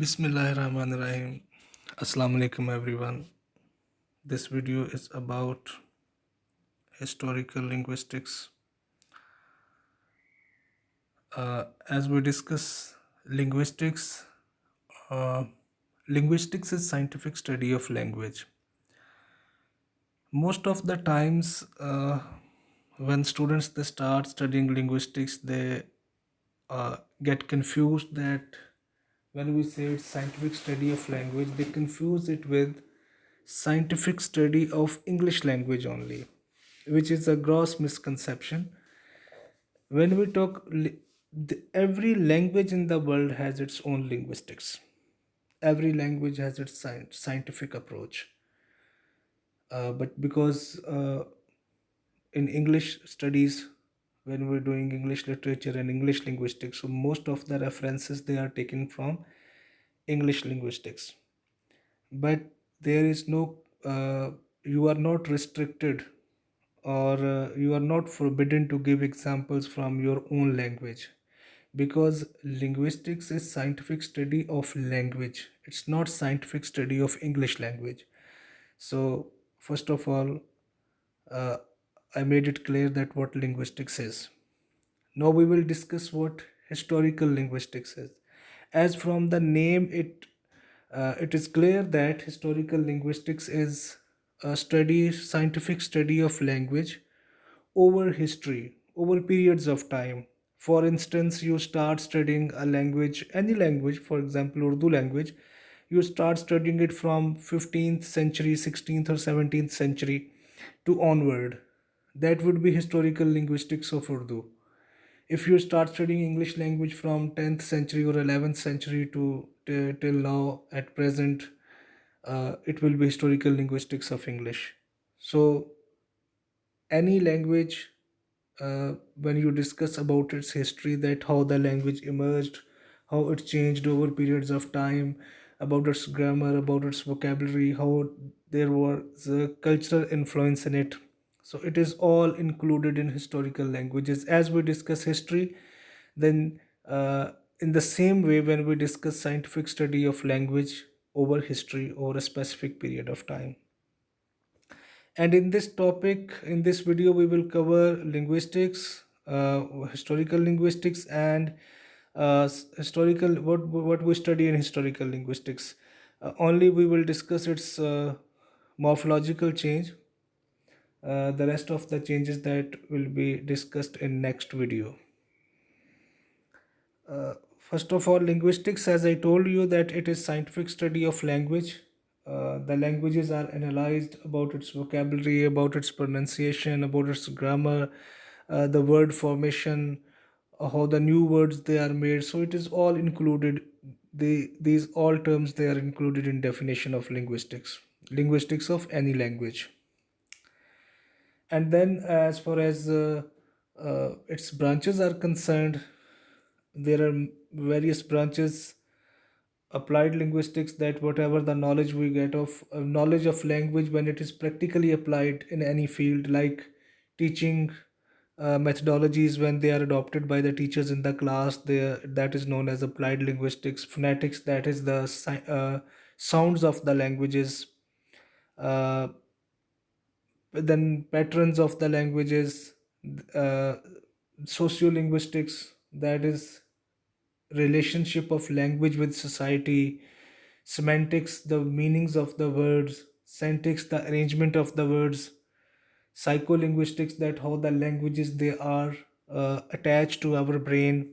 Bismillahirrahmanirrahim. Assalamu alaikum everyone. This video is about historical linguistics. As we discuss linguistics, uh, linguistics is scientific study of language. Most of the times, when students they start studying linguistics, they get confused that when we say it's scientific study of language, they confuse it with scientific study of English language only, which is a gross misconception. When we talk, every language in the world has its own linguistics. Every language has its scientific approach. But because in English studies, when we're doing English literature and English linguistics, so most of the references they are taken from English linguistics. But there is no, you are not restricted or you are not forbidden to give examples from your own language, because linguistics is scientific study of language, it's not scientific study of English language. So first of all, uh, I made it clear that what linguistics is. Now we will discuss what historical linguistics is. As from the name, it is clear that historical linguistics is a study, scientific study of language over history, over periods of time. For instance, you start studying a language, any language, for example, Urdu language, you start studying it from 15th century, 16th or 17th century to onward. That would be historical linguistics of Urdu. If you start studying English language from 10th century or 11th century to till now at present, it will be historical linguistics of English. So any language, when you discuss about its history, that how the language emerged, how it changed over periods of time, about its grammar, about its vocabulary, how there was a cultural influence in it, so it is all included in historical languages. As we discuss history, then in the same way, when we discuss scientific study of language over history over a specific period of time. And in this topic, in this video, we will cover linguistics, historical linguistics, and historical what we study in historical linguistics. Only we will discuss its morphological change. The rest of the changes that will be discussed in next video. First of all, linguistics, as I told you, that it is scientific study of language. The languages are analyzed about its vocabulary, about its pronunciation, about its grammar, the word formation, how the new words they are made. So it is all included. These all terms they are included in definition of linguistics. Linguistics of any language. And then, as far as its branches are concerned, there are various branches. Applied linguistics, that whatever the knowledge we get of knowledge of language when it is practically applied in any field, like teaching methodologies when they are adopted by the teachers in the class, that is known as applied linguistics. Phonetics, that is the sounds of the languages. uh, then patterns of the languages. uh, Sociolinguistics, that is relationship of language with society. Semantics, the meanings of the words. Syntax, the arrangement of the words. Psycholinguistics, that how the languages they are attached to our brain.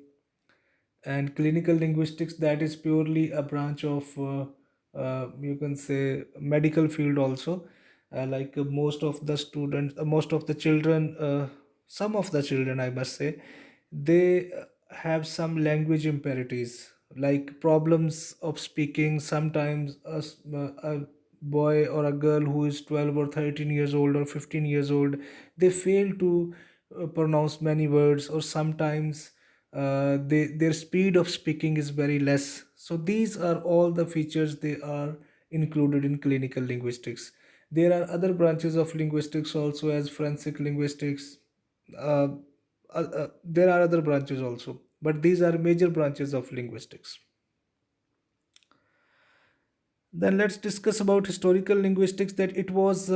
And clinical linguistics, that is purely a branch of you can say medical field also. Like most of the students, most of the children, some of the children I must say, they have some language imperatives, like problems of speaking. Sometimes a boy or a girl who is 12 or 13 years old or 15 years old, they fail to pronounce many words, or sometimes their speed of speaking is very less. So these are all the features they are included in clinical linguistics. There are other branches of linguistics also, as forensic linguistics. uh, there are other branches also, but these are major branches of linguistics. Then let's discuss about historical linguistics. That it was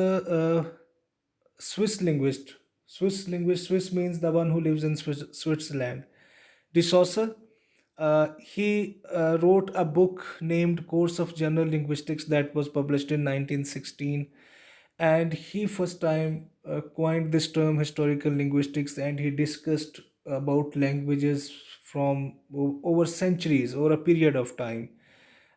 Swiss linguist. Swiss means the one who lives in Switzerland. De Saussure. He wrote a book named Course of General Linguistics that was published in 1916, and he first time coined this term historical linguistics, and he discussed about languages from over centuries or a period of time,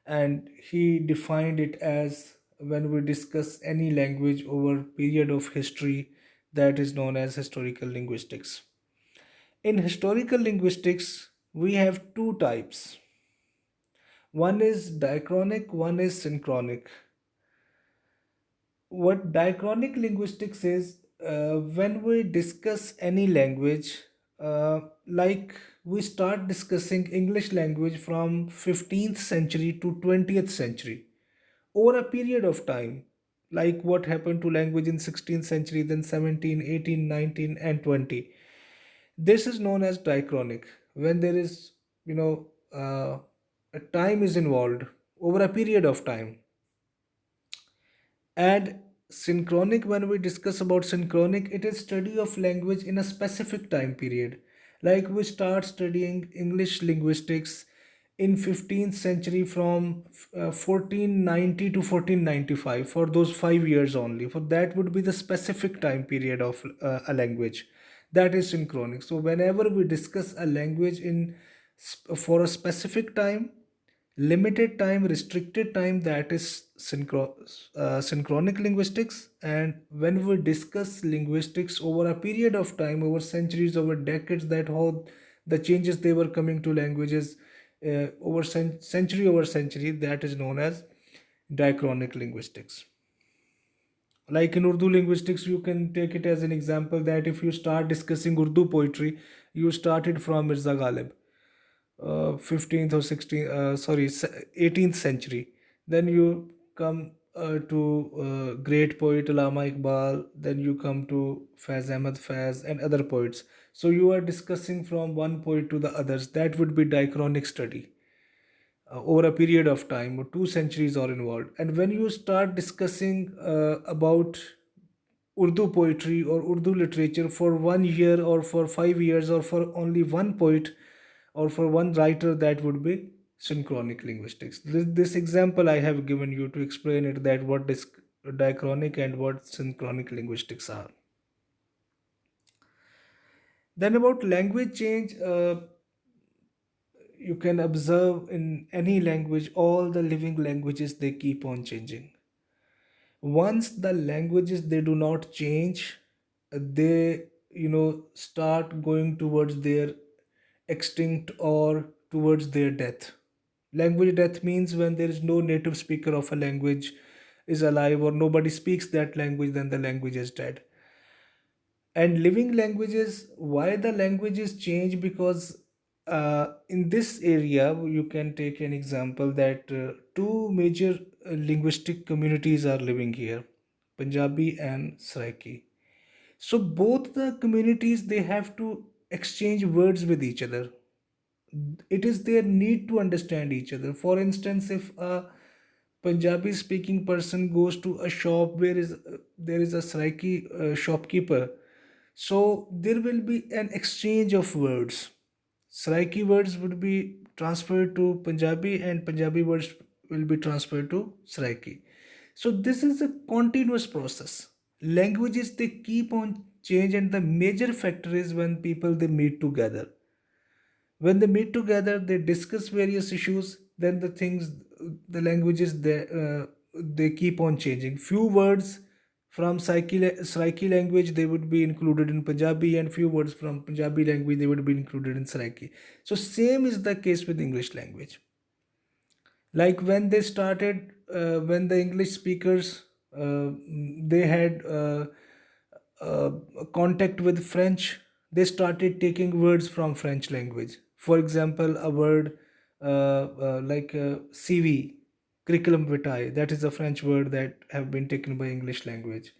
and he defined it as when we discuss any language over period of history, that is known as historical linguistics. In historical linguistics we have two types. One is diachronic, one is synchronic. What diachronic linguistics is, when we discuss any language, like we start discussing English language from 15th century to 20th century over a period of time, like what happened to language in 16th century, then 17, 18, 19, and 20. This is known as diachronic, when there is, you know, a time is involved over a period of time. And synchronic, when we discuss about synchronic, it is study of language in a specific time period. Like we start studying English linguistics in 15th century from 1490 to 1495, for those 5 years only. For that would be the specific time period of a language. That is synchronic. So whenever we discuss a language in for a specific time, limited time, restricted time, that is synchronic linguistics. And when we discuss linguistics over a period of time, over centuries, over decades, that how the changes they were coming to languages over century over century, that is known as diachronic linguistics. Like in Urdu linguistics, you can take it as an example that if you start discussing Urdu poetry, you started from Mirza Ghalib, 15th or 16th, 18th century. Then you come to great poet Allama Iqbal, then you come to Faiz Ahmad Faiz and other poets. So you are discussing from one poet to the others. That would be diachronic study. Over a period of time, or 2 centuries are involved. And when you start discussing about Urdu poetry or Urdu literature for 1 year or for 5 years or for only one poet or for one writer, that would be synchronic linguistics. This example I have given you to explain it, that what diachronic and what synchronic linguistics are. Then about language change, you can observe in any language, all the living languages, they keep on changing. Once the languages they do not change, they start going towards their extinct or towards their death. Language death means when there is no native speaker of a language is alive, or nobody speaks that language, then the language is dead. And living languages, why the languages change? Because in this area you can take an example that two major linguistic communities are living here, Punjabi and Saraiki. So both the communities, they have to exchange words with each other. It is their need to understand each other. For instance, if a Punjabi speaking person goes to a shop where there is a Saraiki shopkeeper, so there will be an exchange of words. Saraiki words would be transferred to Punjabi, and Punjabi words will be transferred to Saraiki. So this is a continuous process. Languages, they keep on change, and the major factor is when people they meet together. When they meet together, they discuss various issues. Then the languages, they keep on changing. Few words from Saraiki language, they would be included in Punjabi, and few words from Punjabi language, they would be included in Saraiki. So same is the case with English language. Like when they started, when the English speakers they had uh, contact with French, they started taking words from French language. For example, a word like CV, curriculum vitae, that is a French word that have been taken by English language.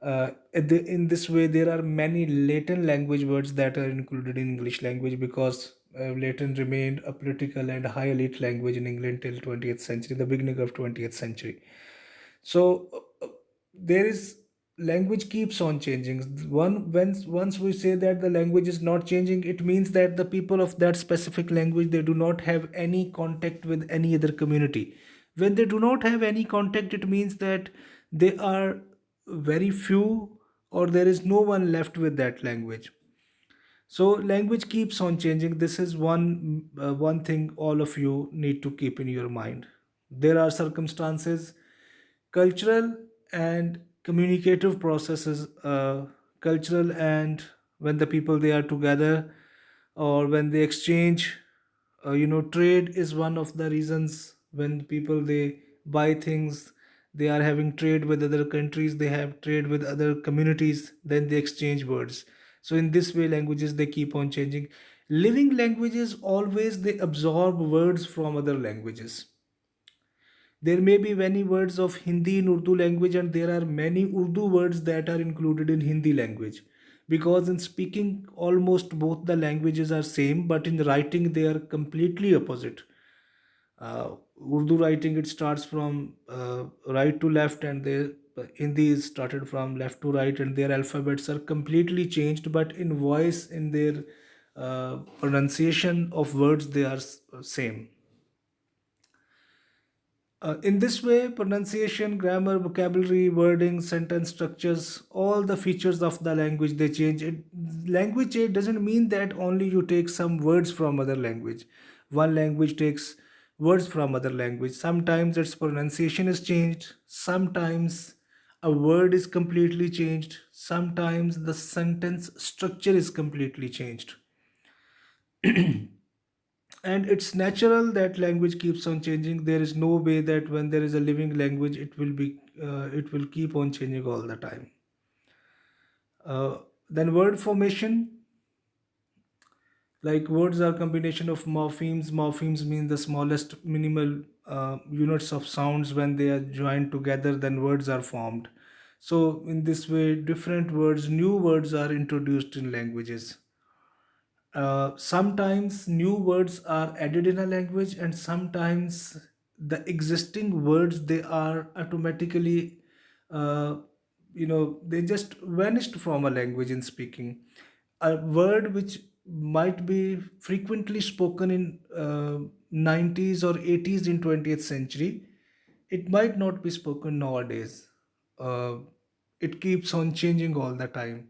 In this way, there are many Latin language words that are included in English language, because Latin remained a political and high elite language in England till 20th century, the beginning of 20th century. So there is language keeps on changing. Once we say that the language is not changing, it means that the people of that specific language, they do not have any contact with any other community. When they do not have any contact, it means that they are very few, or there is no one left with that language. So language keeps on changing. This is one thing all of you need to keep in your mind. There are circumstances, cultural and communicative processes, cultural and when the people they are together, or when they exchange, trade is one of the reasons. When people they buy things, they are having trade with other countries, they have trade with other communities, then they exchange words. So in this way languages they keep on changing. Living languages always they absorb words from other languages. There may be many words of Hindi in Urdu language, and there are many Urdu words that are included in Hindi language. Because in speaking, almost both the languages are same, but in writing they are completely opposite. Urdu writing, it starts from right to left, and Hindi is started from left to right, and their alphabets are completely changed. But in voice, in their pronunciation of words, they are same. In this way, pronunciation, grammar, vocabulary, wording, sentence structures, all the features of the language they change. Language change doesn't mean that only you take some words from other language. One language takes words from other language. Sometimes its pronunciation is changed. Sometimes a word is completely changed. Sometimes the sentence structure is completely changed. And it's natural that language keeps on changing. There is no way that when there is a living language it will keep on changing all the time. Then word formation, like words are combination of morphemes mean the smallest minimal units of sounds. When they are joined together, then words are formed. So in this way different words, new words are introduced in languages. Sometimes new words are added in a language, and sometimes the existing words they are automatically uh, they just vanished from a language in speaking. A word which might be frequently spoken in 90s or 80s in 20th century, it might not be spoken nowadays. uh, it keeps on changing all the time.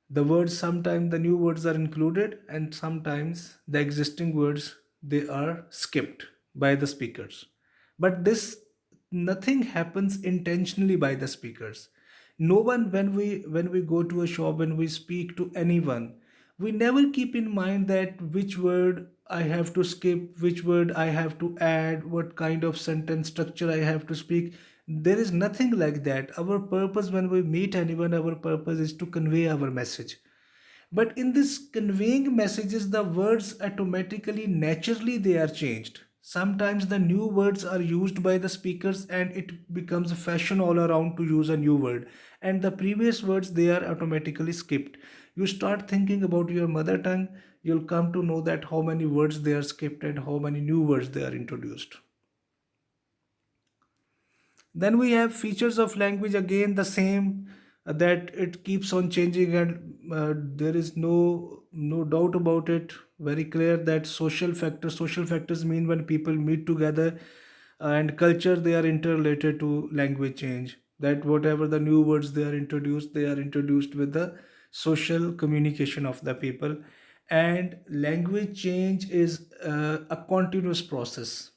The words, sometimes the new words are included, and sometimes the existing words they are skipped by the speakers. But this, nothing happens intentionally by the speakers. No one, when we go to a shop, when we speak to anyone, we never keep in mind that which word I have to skip, which word I have to add, what kind of sentence structure I have to speak. There is nothing like that. Our purpose when we meet anyone, our purpose is to convey our message. But in this conveying messages, the words automatically, naturally, they are changed. Sometimes the new words are used by the speakers, and it becomes a fashion all around to use a new word. And the previous words, they are automatically skipped. You start thinking about your mother tongue, you'll come to know that how many words they are skipped and how many new words they are introduced. Then we have features of language, again the same, that it keeps on changing, and there is no doubt about it. Very clear that social factors mean when people meet together, and culture, they are interrelated to language change. That whatever the new words they are introduced with the social communication of the people. And language change is a continuous process.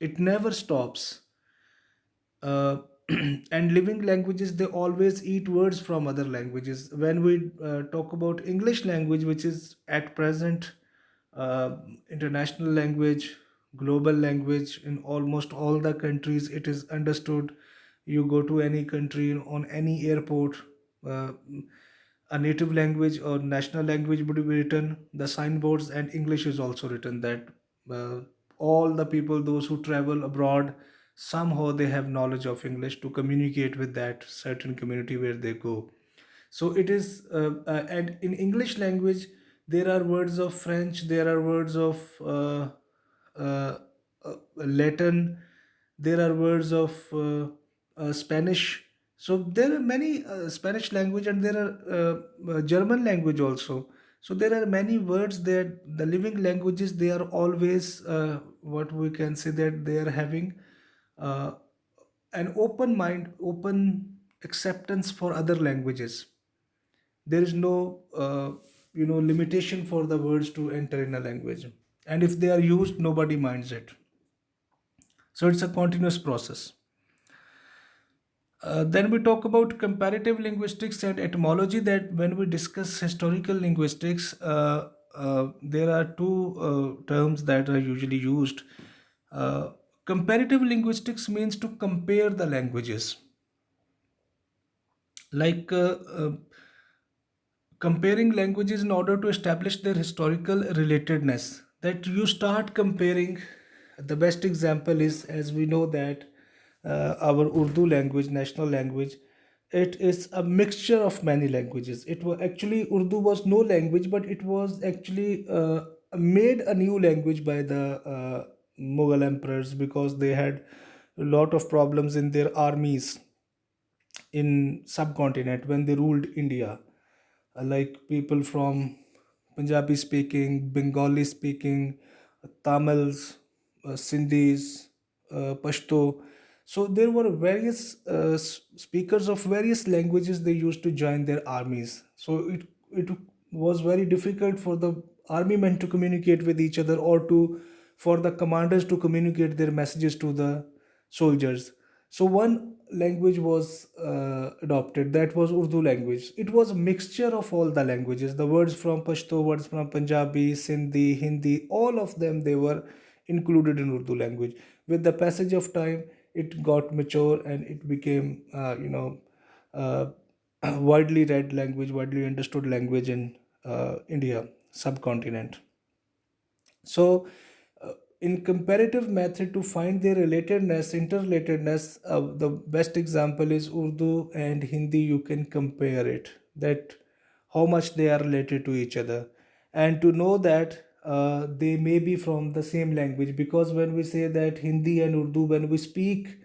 It never stops. uh, and living languages, they always eat words from other languages. When we talk about English language, which is at present uh, international language, global language in almost all the countries, it is understood. You go to any country, on any airport, uh, a native language or national language would be written, the signboards, and English is also written. That uh, all the people, those who travel abroad, somehow they have knowledge of English to communicate with that certain community where they go. So it is and in English language, There are words of French, there are words of Latin, there are words of Spanish. So there are many Spanish language, and there are German language also. So there are many words that the living languages, they are always what we can say, that they are having uh, an open mind, open acceptance for other languages. There is no limitation for the words to enter in a language, and if they are used, nobody minds it. So it's a continuous process. Then we talk about comparative linguistics and etymology. That when we discuss historical linguistics, there are two terms that are usually used. uh, Comparative linguistics means to compare the languages, like comparing languages in order to establish their historical relatedness. That you start comparing. The best example is, as we know, that our Urdu language, national language, it is a mixture of many languages. It was actually, Urdu was no language, but it was actually made a new language by the Mughal emperors, because they had a lot of problems in their armies in subcontinent when they ruled India. Like people from Punjabi speaking, Bengali speaking, Tamils, Sindhis, Pashto. So there were various speakers of various languages. They used to join their armies. So it was very difficult for the army men to communicate with each other, or to for the commanders to communicate their messages to the soldiers. So one language was adopted, that was Urdu language. It was a mixture of all the languages, the words from Pashto, words from Punjabi, Sindhi, Hindi, all of them, they were included in Urdu language. With the passage of time, it got mature and it became, uh, widely read language, widely understood language in India subcontinent. So, in comparative method, to find their relatedness, interrelatedness, the best example is Urdu and Hindi. You can compare it, that how much they are related to each other, and to know that they may be from the same language. Because when we say that Hindi and Urdu, when we speak,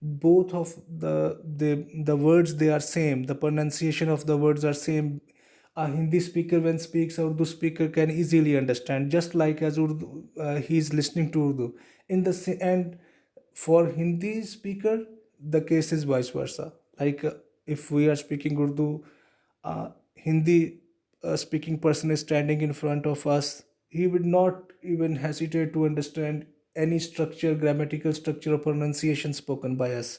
both of the words, they are same, the pronunciation of the words are same. A Hindi speaker when speaks, a Urdu speaker can easily understand, just like as Urdu, he is listening to Urdu. And for Hindi speaker, the case is vice versa. Like if we are speaking Urdu, Hindi speaking person is standing in front of us, he would not even hesitate to understand any structure, grammatical structure or pronunciation spoken by us.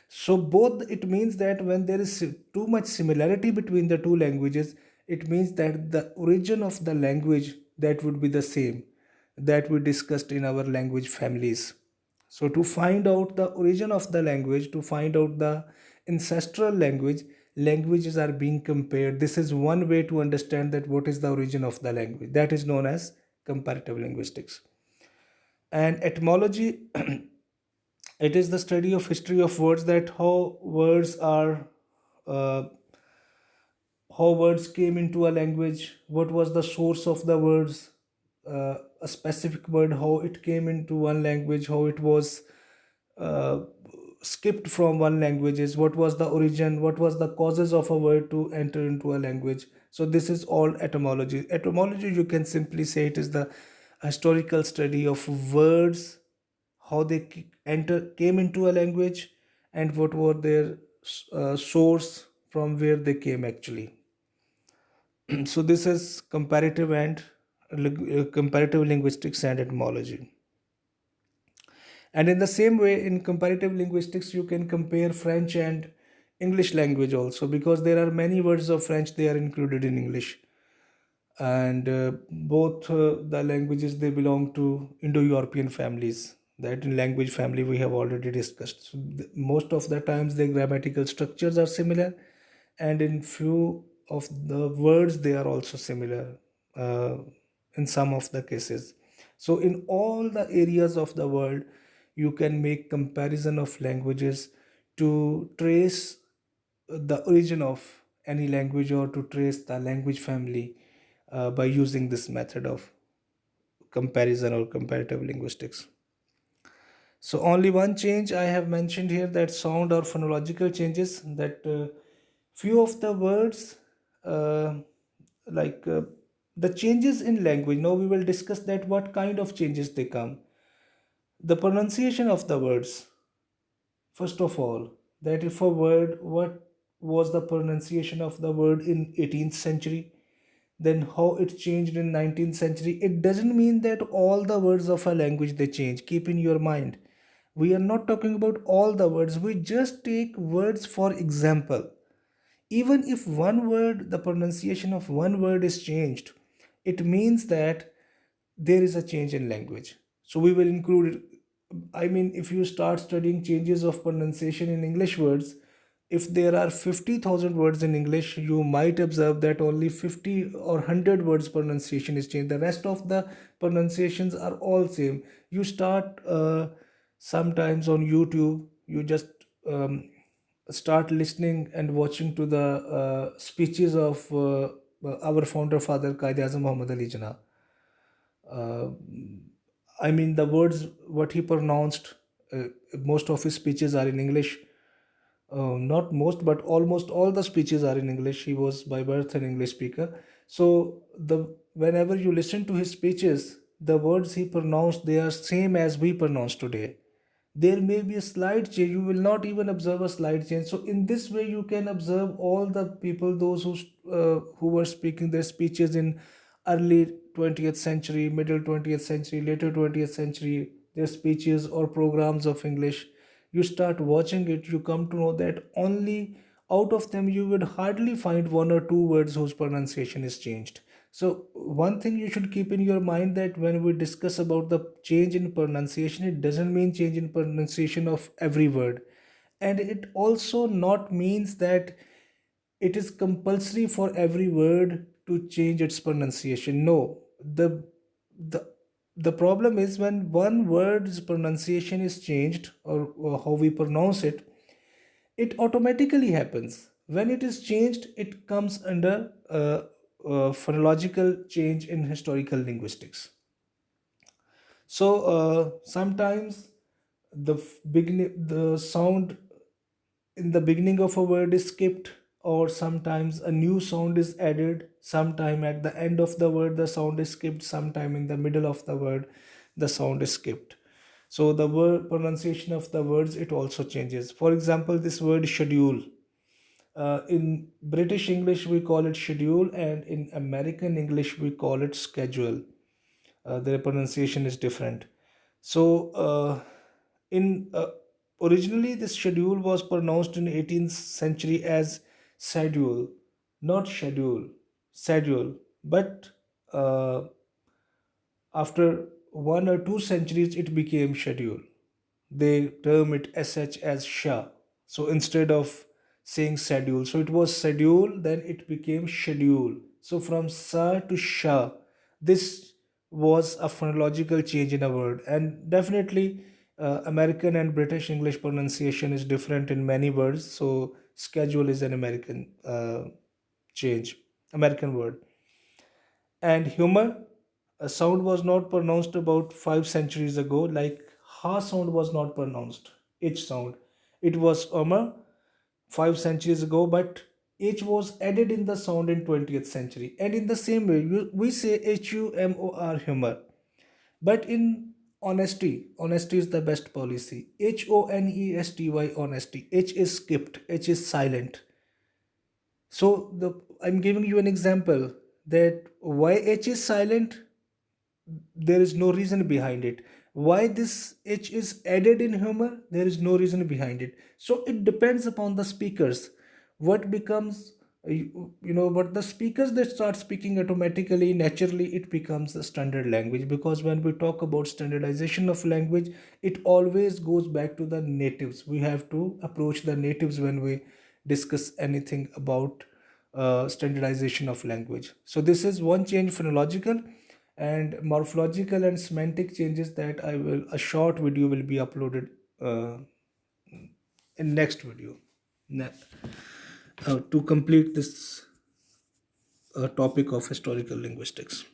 So both, it means that when there is too much similarity between the two languages, it means that the origin of the language, that would be the same, that we discussed in our language families. So to find out the origin of the language, to find out the ancestral language, languages are being compared. This is one way to understand that what is the origin of the language. That is known as comparative linguistics. And etymology, it is the study of history of words, that uh, how words came into a language, what was the source of the words, a specific word, how it came into one language, how it was uh, skipped from one languages, what was the origin, what was the causes of a word to enter into a language. So this is all etymology. Etymology, you can simply say, it is the historical study of words, how they came into a language, and what were their source, from where they came actually. So this is comparative linguistics and etymology. And in the same way, in comparative linguistics, you can compare French and English language also, because there are many words of French, they are included in English. And both the languages, they belong to Indo-European families. That in language family we have already discussed. So most of the times the grammatical structures are similar, and in few of the words they are also similar, uh, in some of the cases. So in all the areas of the world, you can make comparison of languages to trace the origin of any language, or to trace the language family by using this method of comparison or comparative linguistics. So only one change I have mentioned here, that sound or phonological changes, that few of the words, uh, like the changes in language. Now we will discuss that what kind of changes they come. The pronunciation of the words, first of all, that if a word, what was the pronunciation of the word in 18th century, then how it changed in 19th century. It doesn't mean that all the words of a language they change. Keep in your mind, we are not talking about all the words, we just take words for example. Even if one word, the pronunciation of one word is changed, it means that there is a change in language. So we will include, I mean, if you start studying changes of pronunciation in English words, if there are 50,000 words in English, you might observe that only 50 or 100 words pronunciation is changed. The rest of the pronunciations are all same. You start sometimes on YouTube, you just start listening and watching to the speeches of our founder father Qaid Azam Muhammad Ali Jinnah. uh, I mean, the words what he pronounced, uh, most of his speeches are in English. Not most, but almost all the speeches are in English. He was by birth an English speaker. So the whenever you listen to his speeches, the words he pronounced, they are same as we pronounce today. There may be a slight change, you will not even observe a slight change. So in this way you can observe all the people, those who were speaking their speeches in early 20th century, middle 20th century, later 20th century, their speeches or programs of English. You start watching it, you come to know that only out of them you would hardly find one or two words whose pronunciation is changed. So one thing you should keep in your mind, that when we discuss about the change in pronunciation, it doesn't mean change in pronunciation of every word. And it also not means that it is compulsory for every word to change its pronunciation. No, the the problem is when one word's pronunciation is changed, or how we pronounce it, it automatically happens. When it is changed, it comes under phonological change in historical linguistics. So sometimes the sound in the beginning of a word is skipped, or sometimes a new sound is added. Sometime at the end of the word the sound is skipped, sometime in the middle of the word the sound is skipped. So the word pronunciation of the words, it also changes. For example, this word schedule, in British English we call it schedule, and in American English we call it schedule. Their pronunciation is different. So, in originally this schedule was pronounced in 18th century as schedule, not schedule, schedule. But after 1 or 2 centuries, it became schedule. They term it sh as sha. So instead of saying schedule, so it was schedule, then it became schedule. So from sa to sha, this was a phonological change in a word. And definitely American and British English pronunciation is different in many words. So schedule is an American change, American word. And humor, a sound was not pronounced about 5 centuries ago, like ha sound was not pronounced, h sound. It was umar 5 centuries ago, but h was added in the sound in 20th century. And in the same way, we say humor, humor. But in honesty, honesty is the best policy. honesty, honesty. H is skipped, H is silent. So I'm giving you an example that why H is silent, there is no reason behind it. Why this H is added in humor, there is no reason behind it. So it depends upon the speakers. What becomes, but the speakers that start speaking automatically, naturally, it becomes the standard language. Because when we talk about standardization of language, it always goes back to the natives. We have to approach the natives when we discuss anything about standardization of language. So this is one change, phonological. And morphological and semantic changes, that I will, a short video will be uploaded uh, in next video, to complete this topic of historical linguistics.